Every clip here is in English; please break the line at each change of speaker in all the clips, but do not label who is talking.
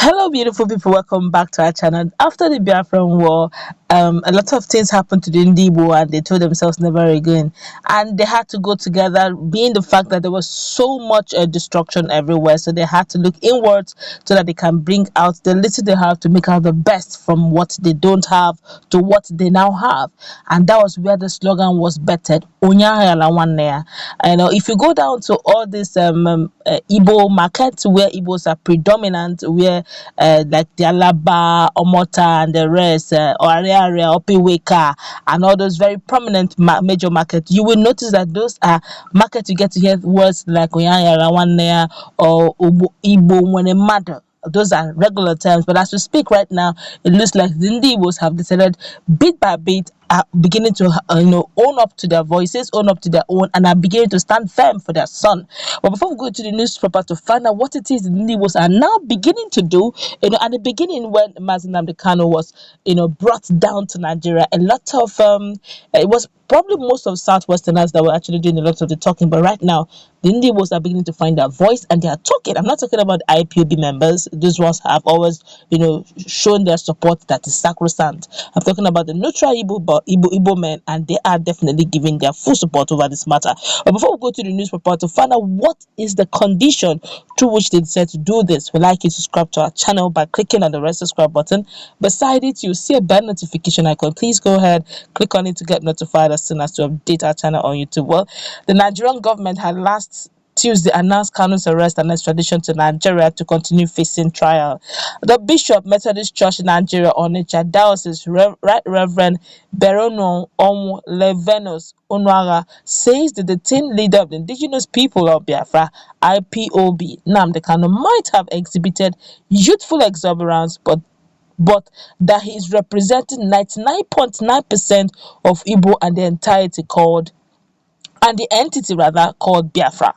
Hello, beautiful people. Welcome back to our channel. After the Biafran War, a lot of things happened to the Ndigbos, and they told themselves never again. And they had to go together, being the fact that there was so much destruction everywhere. So they had to look inwards so that they can bring out the little they have to make out the best from what they don't have to what they now have. And that was where the slogan was bettered. Onyahela Wanea. If you go down to all these Igbo markets where Igbos are predominant, where like the Alaba, Omota, and the rest, Area, Opiweka, and all those very prominent major markets, you will notice that those are markets you get to hear words like Onyanya Rawanea or Igbo when a mother. Those are regular terms, but as we speak right now, it looks like the Ndigbos have decided bit by bit are beginning to own up to their voices, own up to their own, and are beginning to stand firm for their son. But before we go to the newspaper to find out what it is the Ndigbos are now beginning to do, at the beginning when Nnamdi Kanu was brought down to Nigeria, a lot of it was probably most of Southwesterners that were actually doing a lot of the talking, but right now the Ndigbos are beginning to find their voice and they are talking. I'm not talking about IPOB members; those ones have always shown their support that is sacrosanct. I'm talking about the neutral Igbo men, and they are definitely giving their full support over this matter. But before we go to the newspaper to find out what is the condition through which they decide to do this, we'd like you to subscribe to our channel by clicking on the red subscribe button. Beside it, you'll see a bell notification icon. Please go ahead, click on it to get notified as soon as to update our channel on YouTube. Well, the Nigerian government had last Tuesday announced Kanu's arrest and extradition to Nigeria to continue facing trial. The Bishop Methodist Church in Nigeria, Onitsha Diocese, Right Reverend Berono Omu Levenus Onwara, says the detained leader of the indigenous people of Biafra, IPOB, Nnamdi Kanu, might have exhibited youthful exuberance, but that he is representing 99.9% of Igbo and the entity called Biafra.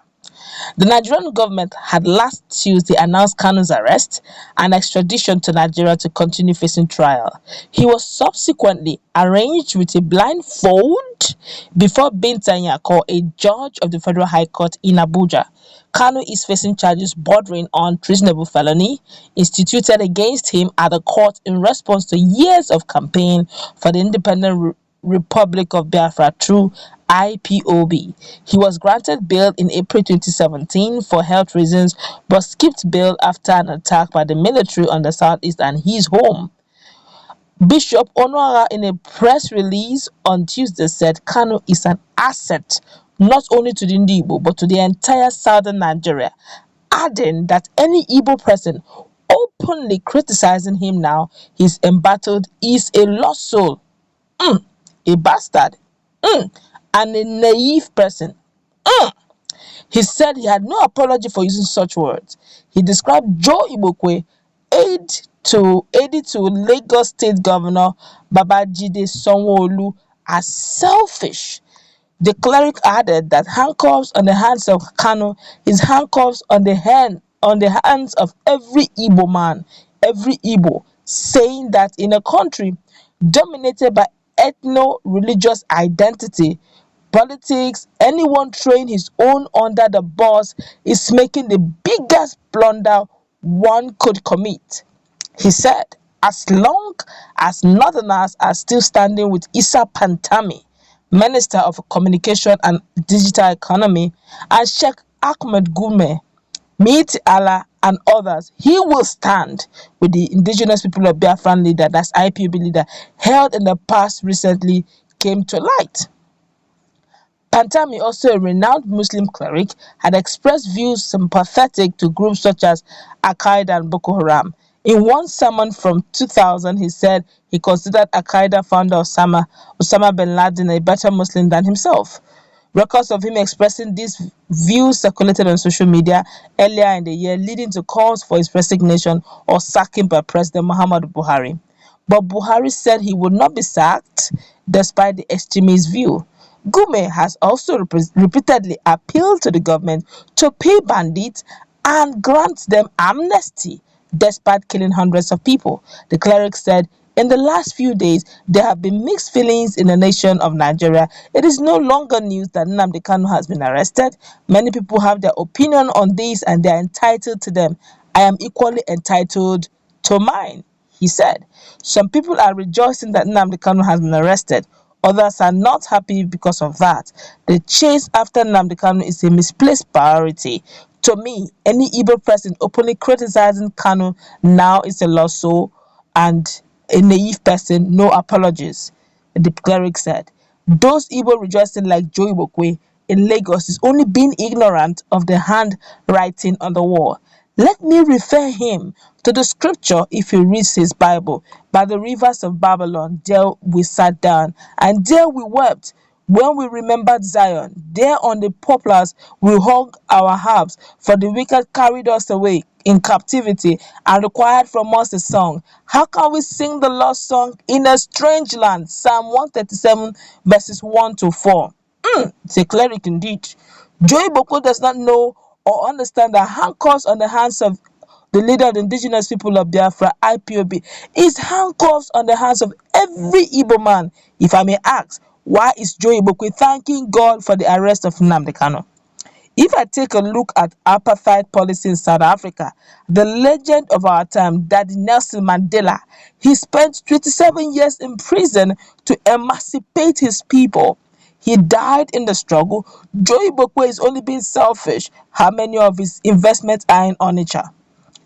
The Nigerian government had last Tuesday announced Kanu's arrest and extradition to Nigeria to continue facing trial. He was subsequently arranged with a blindfold before Binta Nyako, a judge of the Federal High Court in Abuja. Kanu is facing charges bordering on treasonable felony instituted against him at the court in response to years of campaign for the independent Republic of Biafra through IPOB. He was granted bail in April 2017 for health reasons, but skipped bail after an attack by the military on the southeast and his home. Bishop Onwara, in a press release on Tuesday, said Kanu is an asset not only to the Igbo but to the entire southern Nigeria, adding that any Igbo person openly criticizing him now he's embattled is a lost soul, a bastard, and a naive person. He said he had no apology for using such words. He described Joe Igbokwe, aide to Lagos State Governor Babajide Sanwo-Olu, as selfish. The cleric added that handcuffs on the hands of Kanu is handcuffs on the hands of every Igbo man, every Igbo, saying that in a country dominated by ethno-religious identity, politics, anyone throwing his own under the bus is making the biggest blunder one could commit. He said, as long as Northerners are still standing with Issa Pantami, Minister of Communication and Digital Economy, and Sheikh Ahmed Gume, Meet Allah, and others, he will stand with the indigenous people of Biafran leader, that's IPOB leader, held in the past recently came to light. Pantami, also a renowned Muslim cleric, had expressed views sympathetic to groups such as Al-Qaeda and Boko Haram. In one sermon from 2000, he said he considered Al-Qaeda founder Osama bin Laden a better Muslim than himself. Records of him expressing these views circulated on social media earlier in the year, leading to calls for his resignation or sacking by President Muhammadu Buhari. But Buhari said he would not be sacked despite the extremist view. Gume has also repeatedly appealed to the government to pay bandits and grant them amnesty despite killing hundreds of people. The cleric said, in the last few days, there have been mixed feelings in the nation of Nigeria. It is no longer news that Nnamdi Kanu has been arrested. Many people have their opinion on this and they are entitled to them. I am equally entitled to mine, he said. Some people are rejoicing that Nnamdi Kanu has been arrested. Others are not happy because of that. The chase after Nnamdi Kanu is a misplaced priority. To me, any Igbo person openly criticizing Kanu now is a lost soul and a naive person, no apologies, the cleric said. Those Igbo rejoicing like Joe Igbokwe in Lagos is only being ignorant of the handwriting on the wall. Let me refer him to the scripture if he reads his Bible. By the rivers of Babylon, there we sat down, and there we wept. When we remembered Zion, there on the poplars we hung our harps, for the wicked carried us away in captivity and required from us a song. How can we sing the lost song in a strange land? Psalm 137 verses 1 to 4. It's a cleric indeed. Joey Boko does not know or understand that handcuffs on the hands of the leader of the indigenous people of Biafra, Ipob, is handcuffs on the hands of every Igbo man. If I may ask, why is Joey Boko thanking God for the arrest of Nnamdi Kanu? If I take a look at apartheid policy in South Africa, the legend of our time, Daddy Nelson Mandela, he spent 27 years in prison to emancipate his people. He died in the struggle. Joey Bokwe is only being selfish. How many of his investments are in Onitsha,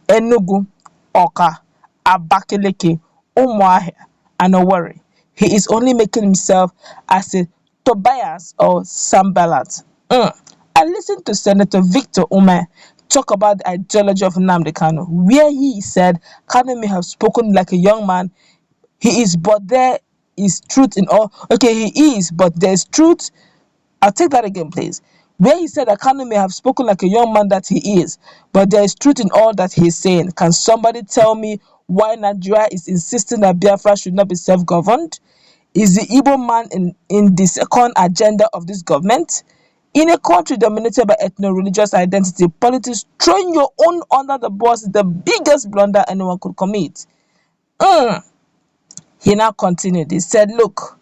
Enugu, Oka, Abakaliki, Umuahia, and Owerri? He is only making himself as a Tobias or Sambalat. I listened to Senator Victor Ume talk about the ideology of Nnamdi Kanu, where he said Kanu may have spoken like a young man. He is, but there is truth in all. Okay, he is, but there is truth. I'll take that again, please. Where he said that Kanu may have spoken like a young man that he is, but there is truth in all that he is saying. Can somebody tell me why Nigeria is insisting that Biafra should not be self-governed? Is the Igbo man in the second agenda of this government? In a country dominated by ethno-religious identity, politics throwing your own under the bus is the biggest blunder anyone could commit. He now continued. He said, look,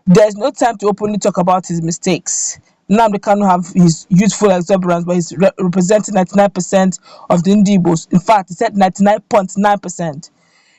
there's no time to openly talk about his mistakes. Nnamdi Kanu have his youthful exuberance, but he's representing 99% of the Ndigbos. In fact, he said 99.9%.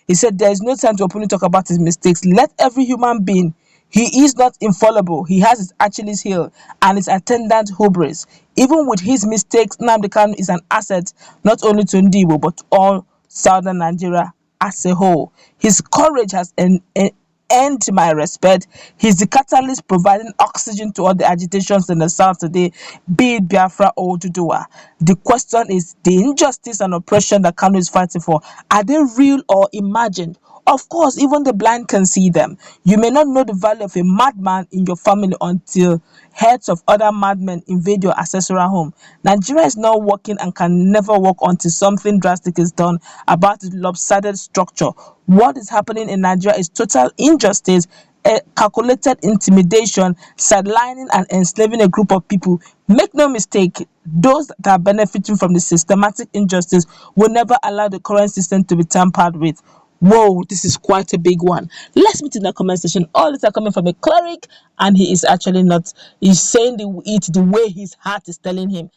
He said there is no time to openly talk about his mistakes. Let every human being, he is not infallible. He has his Achilles heel and his attendant hubris. Even with his mistakes, Nnamdi Kanu is an asset not only to Ndigbo but to all southern Nigeria as a whole. His courage has earned my respect. He's the catalyst providing oxygen to all the agitations in the south today, be it Biafra or Dudua. The question is, the injustice and oppression that Kanu is fighting for, are they real or imagined? Of course, even the blind can see them. You may not know the value of a madman in your family until heads of other madmen invade your ancestral home. Nigeria is not working and can never work until something drastic is done about its lopsided structure. What is happening in Nigeria is total injustice, a calculated intimidation, sidelining and enslaving a group of people. Make no mistake, those that are benefiting from the systematic injustice will never allow the current system to be tampered with. Whoa, this is quite a big one. Let's meet in the comment section. All these are coming from a cleric, and he is actually not, he's saying it the way his heart is telling him.